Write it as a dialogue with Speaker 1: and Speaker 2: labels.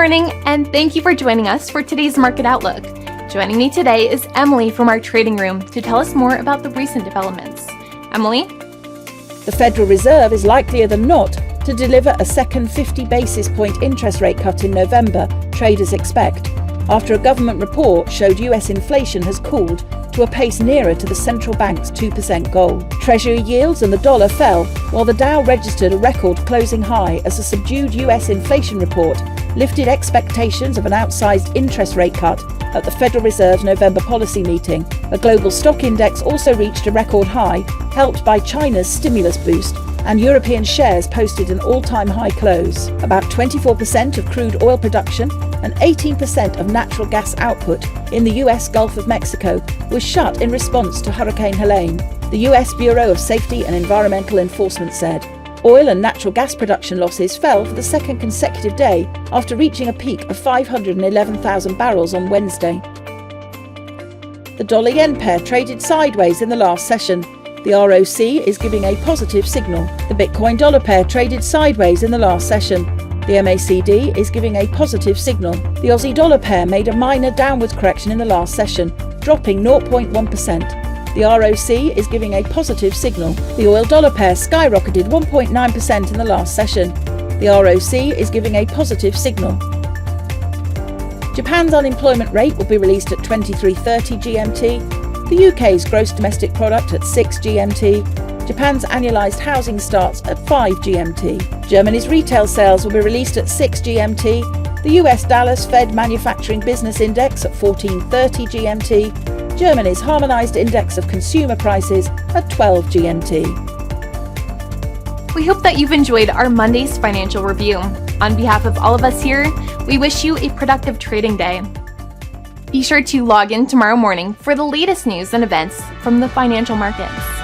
Speaker 1: morning, and thank you for joining us for today's Market Outlook. Joining me today is Emily from our trading room to tell us more about the recent developments. Emily?
Speaker 2: The Federal Reserve is likelier than not to deliver a second 50 basis point interest rate cut in November, traders expect, after a government report showed US inflation has cooled to a pace nearer to the central bank's 2% goal. Treasury yields and the dollar fell, while the Dow registered a record closing high as a subdued US inflation report lifted expectations of an outsized interest rate cut at the Federal Reserve's November policy meeting. A global stock index also reached a record high, helped by China's stimulus boost, and European shares posted an all-time high close. About 24% of crude oil production and 18% of natural gas output in the US Gulf of Mexico was shut in response to Hurricane Helene, the US Bureau of Safety and Environmental Enforcement said. Oil and natural gas production losses fell for the second consecutive day after reaching a peak of 511,000 barrels on Wednesday. The dollar-yen pair traded sideways in the last session. The ROC is giving a positive signal. The Bitcoin-dollar pair traded sideways in the last session. The MACD is giving a positive signal. The Aussie-dollar pair made a minor downwards correction in the last session, dropping 0.1%. The ROC is giving a positive signal. The oil-dollar pair skyrocketed 1.9% in the last session. The ROC is giving a positive signal. Japan's unemployment rate will be released at 23:30 GMT. The UK's gross domestic product at 6 GMT. Japan's annualised housing starts at 5 GMT. Germany's retail sales will be released at 6 GMT. The US Dallas Fed Manufacturing Business Index at 14:30 GMT. Germany's harmonised index of consumer prices at 12 GMT.
Speaker 1: We hope that you've enjoyed our Monday's financial review. On behalf of all of us here, we wish you a productive trading day. Be sure to log in tomorrow morning for the latest news and events from the financial markets.